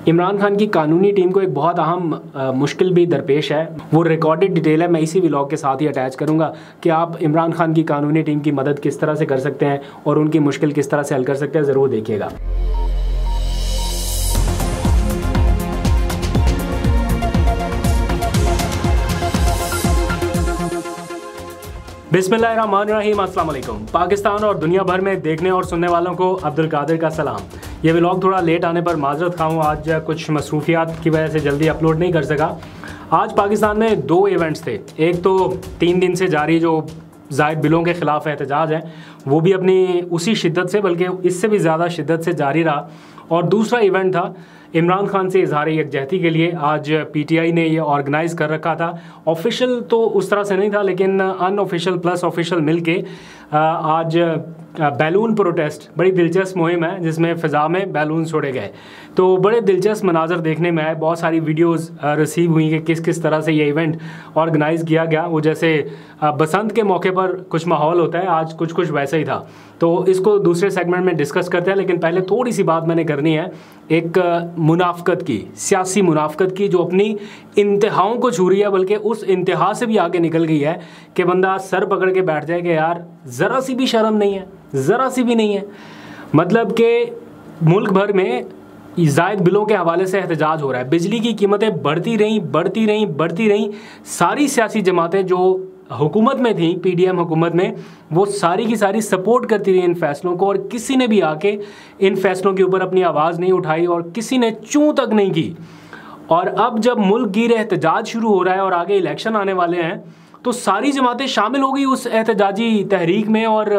इमरान खान की कानूनी टीम को एक बहुत अहम मुश्किल भी दरपेश है। वो रिकॉर्डेड डिटेल है, मैं इसी व्लॉग के साथ ही अटैच करूंगा कि आप इमरान खान की कानूनी टीम की मदद किस तरह से कर सकते हैं और उनकी मुश्किल किस तरह से हल कर सकते हैं। ज़रूर देखिएगा। बिस्मिल्लाहिर्रहमानिर्रहीम, अस्सलाम वालेकुम। पाकिस्तान और दुनिया भर में देखने और सुनने वालों को अब्दुल कादिर का सलाम। ये व्लॉग थोड़ा लेट आने पर माजरत खा हूँ, आज कुछ मसरूफियात की वजह से जल्दी अपलोड नहीं कर सका। आज पाकिस्तान में 2 इवेंट्स थे। एक तो 3 दिन से जारी जो ज़ायद बिलों के ख़िलाफ़ एहतजाज है, वो भी अपनी उसी शिद्दत से बल्कि इससे भी ज़्यादा शिद्दत से जारी रहा। और दूसरा इवेंट था इमरान खान से इजहार यकजहती के लिए। आज पीटीआई ने ये ऑर्गेनाइज़ कर रखा था। ऑफिशियल तो उस तरह से नहीं था, लेकिन अनऑफिशियल प्लस ऑफिशियल मिलके आज बैलून प्रोटेस्ट, बड़ी दिलचस्प मुहिम है जिसमें फ़िज़ा में बैलून छोड़े गए। तो बड़े दिलचस्प मनाजर देखने में आए। बहुत सारी वीडियोस रिसीव हुई कि किस किस तरह से ये इवेंट ऑर्गेनाइज़ किया गया। वो जैसे बसंत के मौके पर कुछ माहौल होता है, आज कुछ कुछ वैसा ही था। तो इसको दूसरे सेगमेंट में डिस्कस करते हैं, लेकिन पहले थोड़ी सी बात मैंने करनी है एक मुनाफ़कत की, सियासी मुनाफ़कत की, जो अपनी इंतहाओं को छू रही है, बल्कि उस इंतहा से भी आगे निकल गई है कि बंदा सर पकड़ के बैठ जाए कि यार ज़रा सी भी शर्म नहीं है, ज़रा सी भी नहीं है। मतलब कि मुल्क भर में ज़ायद बिलों के हवाले से एहतजाज हो रहा है। बिजली की कीमतें बढ़ती रहीं। सारी सियासी जमातें जो हुकूमत में थी, पीडीएम हुकूमत में, वो सारी की सारी सपोर्ट करती रही इन फैसलों को, और किसी ने भी आके इन फैसलों के ऊपर अपनी आवाज़ नहीं उठाई और किसी ने चूं तक नहीं की। और अब जब मुल्क गिर एहतजाज शुरू हो रहा है और आगे इलेक्शन आने वाले हैं, तो सारी जमातें शामिल हो गई उस एहतजाजी तहरीक में और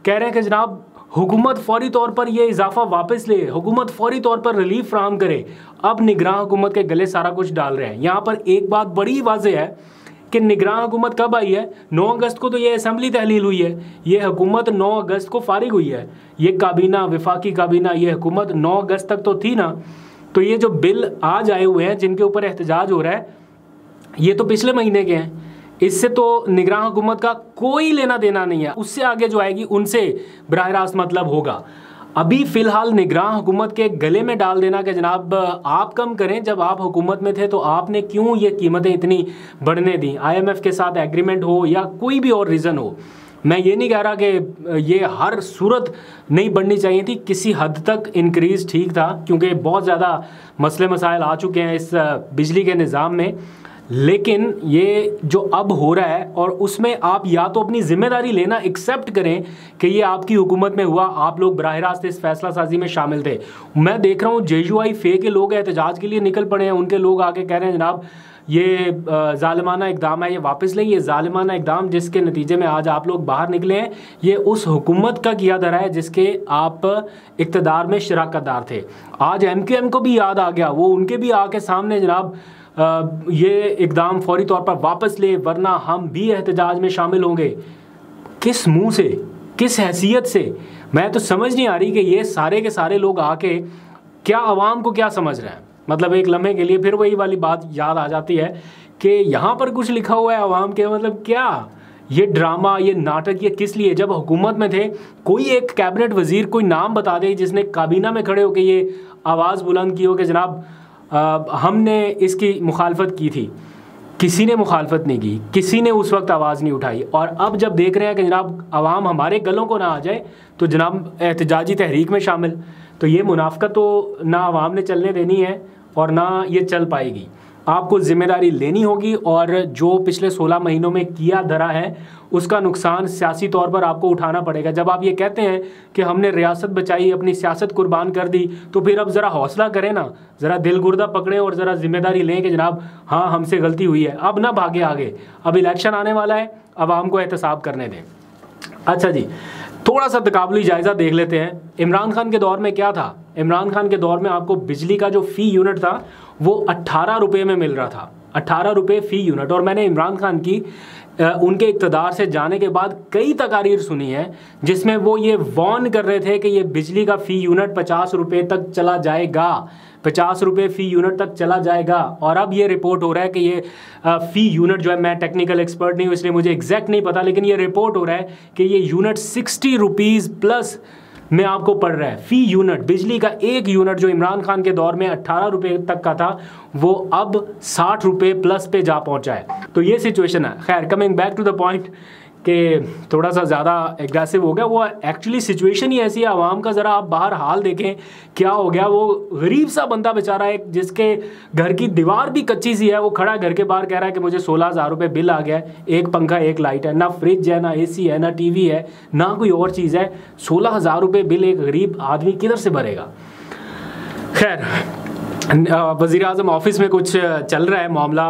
कह रहे हैं कि जनाब हुकूमत फौरी तौर पर ये इजाफा वापस ले, हुकूमत फौरी तौर पर रिलीफ फ्राहम करे। अब निगरान हुकूमत के गले सारा कुछ डाल रहे हैं। यहाँ पर एक बात बड़ी वाज़ेह है कि निगरान हुकूमत कब आई है? 9 अगस्त को तो ये असम्बली तहलील हुई है। ये हुकूमत 9 अगस्त को फारिग हुई है। ये काबीना, विफाकी काबीना, ये हुकूमत 9 अगस्त तक तो थी ना। तो ये जो बिल आज आए हुए हैं जिनके ऊपर एहतजाज हो रहा है, ये तो पिछले महीने के हैं। इससे तो निगरान हुकूमत का कोई लेना देना नहीं है। उससे आगे जो आएगी उनसे बराह रास्त मतलब होगा। अभी फ़िलहाल निगरान हुकूमत के गले में डाल देना कि जनाब आप कम करें, जब आप हुकूमत में थे तो आपने क्यों ये कीमतें इतनी बढ़ने दी। IMF के साथ एग्रीमेंट हो या कोई भी और रीज़न हो, मैं ये नहीं कह रहा कि ये हर सूरत नहीं बढ़नी चाहिए थी। किसी हद तक इंक्रीज़ ठीक था, क्योंकि बहुत ज़्यादा मसले मसाइल आ चुके हैं इस बिजली के निज़ाम में। लेकिन ये जो अब हो रहा है, और उसमें आप या तो अपनी ज़िम्मेदारी लेना एक्सेप्ट करें कि ये आपकी हुकूमत में हुआ, आप लोग बराह रास्त इस फैसला साजी में शामिल थे। मैं देख रहा हूँ JUI फे के लोग एहतजाज के लिए निकल पड़े हैं। उनके लोग आके कह रहे हैं जनाब ये ज़ालिमाना इक़दाम है, ये वापस लें। ये ज़ालिमाना इक़दाम जिसके नतीजे में आज आप लोग बाहर निकले हैं, ये उस हुकूमत का किया धरा है जिसके आप इक़्तिदार में शराकतदार थे। आज MQM को भी याद आ गया, वो उनके भी आके सामने जनाब ये इक़दाम फौरी तौर पर वापस ले, वरना हम भी एहतजाज में शामिल होंगे। किस मुंह से, किस हैसियत से? मैं तो समझ नहीं आ रही कि ये सारे के सारे लोग आके क्या अवाम को क्या समझ रहे हैं। मतलब एक लम्हे के लिए फिर वही वाली बात याद आ जाती है कि यहाँ पर कुछ लिखा हुआ है अवाम के, मतलब क्या ये ड्रामा, ये नाटक, ये किस लिए? जब हुकूमत में थे, कोई एक कैबिनेट वजीर कोई नाम बता दे जिसने काबीना में खड़े होकर ये आवाज़ बुलंद की हो कि जनाब हमने इसकी मुखालफत की थी। किसी ने मुखालफत नहीं की, किसी ने उस वक्त आवाज़ नहीं उठाई। और अब जब देख रहे हैं कि जनाब आवाम हमारे गलों को ना आ जाए, तो जनाब एहतजाजी तहरीक में शामिल। तो ये मुनाफ़कत तो ना आवाम ने चलने देनी है और ना ये चल पाएगी। आपको ज़िम्मेदारी लेनी होगी, और जो पिछले 16 महीनों में किया धरा है उसका नुकसान सियासी तौर पर आपको उठाना पड़ेगा। जब आप ये कहते हैं कि हमने रियासत बचाई, अपनी सियासत कुर्बान कर दी, तो फिर अब ज़रा हौसला करें ना, ज़रा दिल गुर्दा पकड़ें और ज़रा जिम्मेदारी लें कि जनाब हाँ हमसे गलती हुई है। अब ना भागे आगे, अब इलेक्शन आने वाला है, आवाम को एहतसाब करने दें। अच्छा जी, थोड़ा सा तकाबली जायज़ा देख लेते हैं। इमरान खान के दौर में क्या था? इमरान खान के दौर में आपको बिजली का जो फ़ी यूनिट था वो 18 रुपये में मिल रहा था, 18 रुपये फ़ी यूनिट। और मैंने इमरान खान की उनके इक़्तिदार से जाने के बाद कई तकारीर सुनी है जिसमें वो ये वार्न कर रहे थे कि ये बिजली का फ़ी यूनिट 50 रुपये तक चला जाएगा, 50 रुपये फ़ी यूनिट तक चला जाएगा। और अब ये रिपोर्ट हो रहा है कि ये फ़ी यूनिट जो है, मैं टेक्निकल एक्सपर्ट नहीं हूँ इसलिए मुझे एग्जैक्ट नहीं पता, लेकिन ये रिपोर्ट हो रहा है कि ये यूनिट 60 रुपीज़ प्लस में आपको पड़ रहा है फी यूनिट, बिजली का 1 यूनिट जो इमरान खान के दौर में 18 रुपये तक का था वो अब 60 रुपये प्लस पे जा पहुंचा है। तो ये सिचुएशन है। खैर, coming back to the point कि थोड़ा सा ज़्यादा एग्रेसिव हो गया, वो एक्चुअली सिचुएशन ही ऐसी है। आवाम का ज़रा आप बाहर हाल देखें क्या हो गया। वो गरीब सा बंदा बेचारा है जिसके घर की दीवार भी कच्ची सी है, वो खड़ा घर के बाहर कह रहा है कि मुझे 16,000 रुपये बिल आ गया है, एक पंखा एक लाइट है, ना फ्रिज है, ना AC है, ना TV है, ना कोई और चीज़ है। 16,000 रुपये बिल एक गरीब आदमी किधर से भरेगा। खैर, वज़ीर आज़म ऑफिस में कुछ चल रहा है मामला,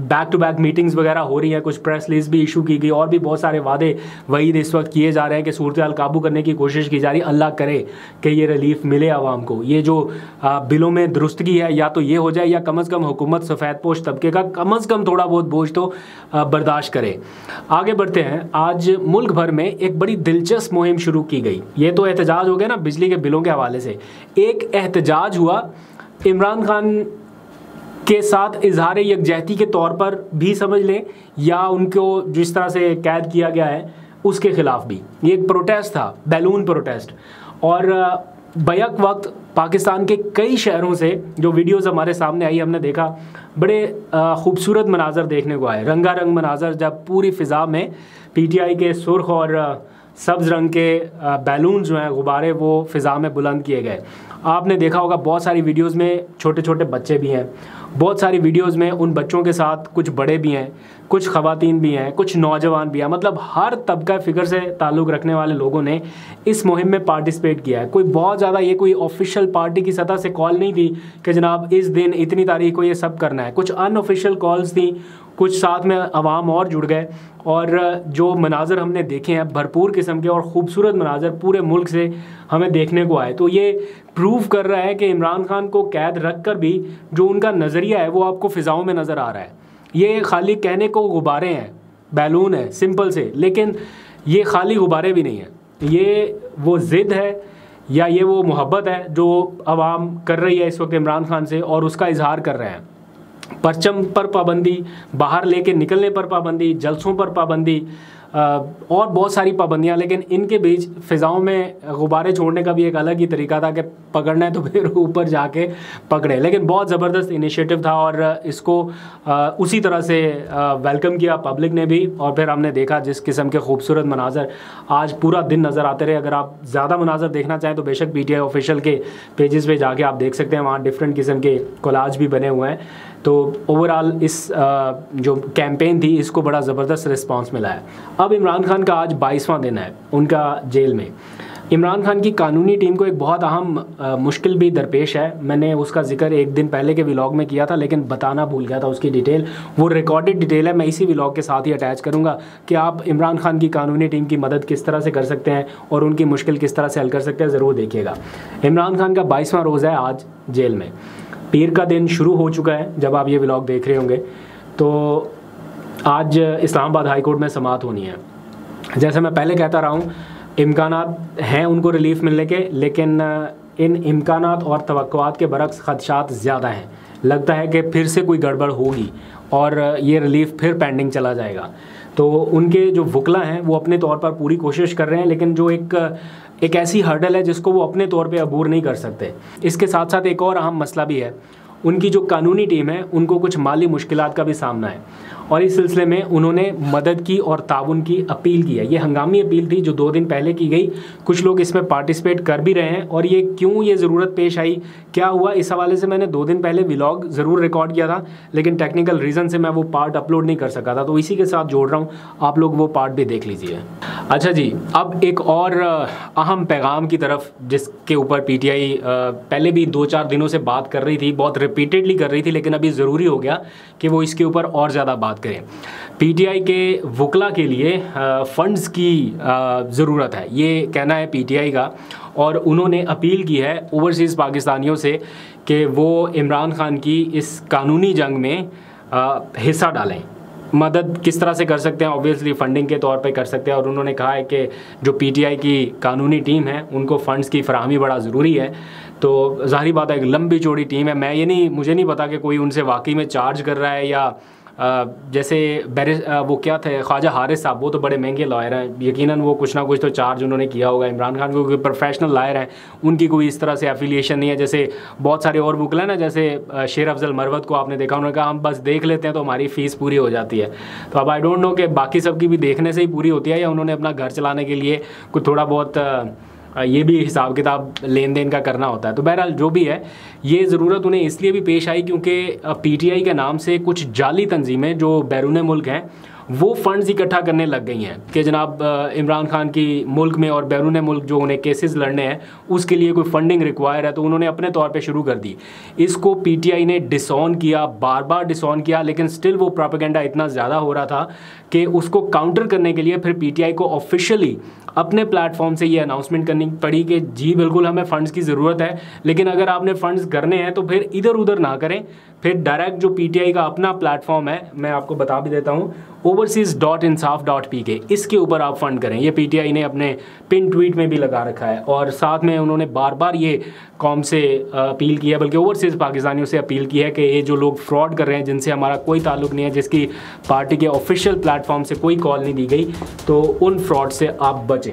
बैक टू बैक मीटिंग्स वगैरह हो रही हैं, कुछ प्रेस रिलीज भी इशू की गई और भी बहुत सारे वादे वहीद इस वक्त किए जा रहे हैं कि सूरत हाल काबू करने की कोशिश की जा रही है। अल्लाह करे कि ये रिलीफ मिले आवाम को। ये जो बिलों में दुरुस्तगी है या तो ये हो जाए या कम अज़ कम हुकूमत सफ़ेद पोश तबके का कम अज़ कम थोड़ा बहुत बोझ तो बर्दाश्त करे। आगे बढ़ते हैं। आज मुल्क भर में एक बड़ी दिलचस्प मुहिम शुरू की गई। ये तो एहतजाज हो गया ना बिजली के बिलों के हवाले से। एक एहतजाज हुआ इमरान खान के साथ इजहार यकजहती के तौर पर भी समझ लें, या उनको जिस तरह से कैद किया गया है उसके ख़िलाफ़ भी। ये एक प्रोटेस्ट था, बैलून प्रोटेस्ट। और बैक वक्त पाकिस्तान के कई शहरों से जो वीडियोज़ हमारे सामने आई, हमने देखा बड़े ख़ूबसूरत मनाजर देखने को आए। रंगारंग मनाजर, जब पूरी फ़िज़ा में PTI के सुर्ख और सब्ज़ रंग के बैलून जो हैं, गुब्बारे, वो फ़िज़ा में बुलंद किए गए। आपने देखा होगा बहुत सारी वीडियोज़ में छोटे छोटे बच्चे भी हैं, बहुत सारी वीडियोज़ में उन बच्चों के साथ कुछ बड़े भी हैं, कुछ ख़वातीन भी हैं, कुछ नौजवान भी हैं। मतलब हर तबका फ़िक्र से ताल्लुक़ रखने वाले लोगों ने इस मुहिम में पार्टिसिपेट किया है। कोई बहुत ज़्यादा ये कोई ऑफिशियल पार्टी की सतह से कॉल नहीं थी कि जनाब इस दिन इतनी तारीख को ये सब करना है। कुछ अनऑफिशियल कॉल्स थी, कुछ साथ में अवाम और जुड़ गए। और जो मनाजर हमने देखे हैं भरपूर किस्म के और ख़ूबसूरत मनाजर पूरे मुल्क से हमें देखने को आए। तो ये प्रूव कर रहा है कि इमरान खान को कैद रख कर भी जो उनका नज़रिया है वो आपको फ़िज़ाओं में नज़र आ रहा है। ये खाली कहने को गुब्बारे हैं, बैलून है सिंपल से, लेकिन ये खाली गुब्बारे भी नहीं है। ये वो ज़िद है या ये वो मोहब्बत है जो आवाम कर रही है इस वक्त इमरान खान से, और उसका इजहार कर रहे हैं। परचम पर पाबंदी, बाहर लेके निकलने पर पाबंदी, जलसों पर पाबंदी, और बहुत सारी पाबंदियां। लेकिन इनके बीच फ़िज़ाओं में गुब्बारे छोड़ने का भी एक अलग ही तरीका था कि पकड़ना है तो फिर ऊपर जाके पकड़े। लेकिन बहुत ज़बरदस्त इनिशिएटिव था और इसको उसी तरह से वेलकम किया पब्लिक ने भी। और फिर हमने देखा जिस किस्म के खूबसूरत मनाजर आज पूरा दिन नज़र आते रहे। अगर आप ज़्यादा मनाजर देखना चाहें तो बेशक PTI ऑफिशियल के पेजेस पे जाके आप देख सकते हैं, वहाँ डिफरेंट किस्म के कोलाज भी बने हुए हैं। तो ओवरऑल इस जो कैंपेन थी इसको बड़ा ज़बरदस्त रिस्पांस मिला है। अब इमरान खान का आज 22वां दिन है उनका जेल में। इमरान खान की कानूनी टीम को एक बहुत अहम मुश्किल भी दरपेश है। मैंने उसका जिक्र एक दिन पहले के व्लॉग में किया था, लेकिन बताना भूल गया था उसकी डिटेल। वो रिकॉर्डेड डिटेल है, मैं इसी व्लॉग के साथ ही अटैच करूँगा कि आप इमरान खान की कानूनी टीम की मदद किस तरह से कर सकते हैं और उनकी मुश्किल किस तरह से हल कर सकते हैं, ज़रूर देखिएगा। इमरान खान का 22वां रोज़ा है आज जेल में। पीर का दिन शुरू हो चुका है जब आप ये व्लॉग देख रहे होंगे। तो आज इस्लामाबाद हाई कोर्ट में समाअत होनी है। जैसे मैं पहले कहता रहा हूँ, इम्कानात हैं उनको रिलीफ़ मिलने के, लेकिन इन इम्कानात और तवक्कुआत के बरक्स ख़दशात ज़्यादा हैं। लगता है कि फिर से कोई गड़बड़ होगी और ये रिलीफ़ फिर पेंडिंग चला जाएगा। तो उनके जो वकला हैं वो अपने तौर पर पूरी कोशिश कर रहे हैं, लेकिन जो एक ऐसी हर्डल है जिसको वो अपने तौर पे अबूर नहीं कर सकते। इसके साथ साथ एक और अहम मसला भी है, उनकी जो कानूनी टीम है उनको कुछ माली मुश्किलात का भी सामना है और इस सिलसिले में उन्होंने मदद की और ताउन की अपील की है। ये हंगामी अपील थी जो 2 दिन पहले की गई। कुछ लोग इसमें पार्टिसिपेट कर भी रहे हैं और ये क्यों ये ज़रूरत पेश आई, क्या हुआ, इस हवाले से मैंने 2 दिन पहले व्लॉग ज़रूर रिकॉर्ड किया था, लेकिन टेक्निकल रीज़न से मैं वो पार्ट अपलोड नहीं कर सका था। तो इसी के साथ जोड़ रहा हूँ, आप लोग वो पार्ट भी देख लीजिए। अच्छा जी, अब एक और अहम पैगाम की तरफ जिसके ऊपर PTI पहले भी 2-4 दिनों से बात कर रही थी, बहुत रिपीटेडली कर रही थी, लेकिन अभी ज़रूरी हो गया कि वो इसके ऊपर और ज़्यादा बात करें। PTI के वकला के लिए फ़ंड्स की ज़रूरत है, ये कहना है PTI का। और उन्होंने अपील की है ओवरसीज़ पाकिस्तानियों से कि वो इमरान खान की इस कानूनी जंग में हिस्सा डालें। मदद किस तरह से कर सकते हैं, ऑब्वियसली फ़ंडिंग के तौर पे कर सकते हैं। और उन्होंने कहा है कि जो PTI की कानूनी टीम है उनको फ़ंड्स की फराहमी बड़ा ज़रूरी है। तो ज़ाहिर बात है एक लंबी चौड़ी टीम है। मुझे नहीं पता कि कोई उनसे वाकई में चार्ज कर रहा है या जैसे वो क्या थे, ख्वाजा हारिस साहब, वो तो बड़े महंगे लॉयर हैं, यकीनन वो कुछ ना कुछ तो चार्ज उन्होंने किया होगा इमरान खान को, क्योंकि प्रोफेशनल लॉयर हैं, उनकी कोई इस तरह से एफिलिएशन नहीं है। जैसे बहुत सारे और वकला हैं ना, जैसे शेर अफजल मरवत को आपने देखा, उन्होंने कहा हम बस देख लेते हैं तो हमारी फ़ीस पूरी हो जाती है। तो अब आई डोंट नो कि बाकी सब की भी देखने से ही पूरी होती है या उन्होंने अपना घर चलाने के लिए कुछ थोड़ा बहुत ये भी हिसाब किताब लेन देन का करना होता है। तो बहरहाल जो भी है, ये ज़रूरत उन्हें इसलिए भी पेश आई क्योंकि पीटीआई के नाम से कुछ जाली तंजीमें जो बैरून मुल्क हैं वो फ़ंड्स इकट्ठा करने लग गई हैं कि जनाब इमरान खान की मुल्क में और बैरून मुल्क जो उन्हें केसेस लड़ने हैं उसके लिए कोई फंडिंग रिक्वायर है, तो उन्होंने अपने तौर पे शुरू कर दी। इसको पीटीआई ने डिसऑन किया, बार बार डिसऑन किया, लेकिन स्टिल वो प्रोपेगेंडा इतना ज़्यादा हो रहा था कि उसको काउंटर करने के लिए फिर पीटीआई को ऑफिशियली अपने प्लेटफॉर्म से ये अनाउंसमेंट करनी पड़ी कि जी बिल्कुल हमें फ़ंड्स की ज़रूरत है, लेकिन अगर आपने फ़ंड्स करने हैं तो फिर इधर उधर ना करें, फिर डायरेक्ट जो पीटीआई का अपना प्लेटफॉर्म है, मैं आपको बता भी देता हूँ, overseas.insaf.pk, इसके ऊपर आप फ़ंड करें। ये पीटीआई ने अपने पिन ट्वीट में भी लगा रखा है और साथ में उन्होंने बार बार ये कौम से अपील की है, बल्कि ओवरसीज़ पाकिस्तानियों से अपील की है कि ये जो लोग फ्रॉड कर रहे हैं, जिनसे हमारा कोई ताल्लुक़ नहीं है, जिसकी पार्टी के ऑफिशियल प्लेटफॉर्म से कोई कॉल नहीं दी गई, तो उन फ्रॉड से आप बचें।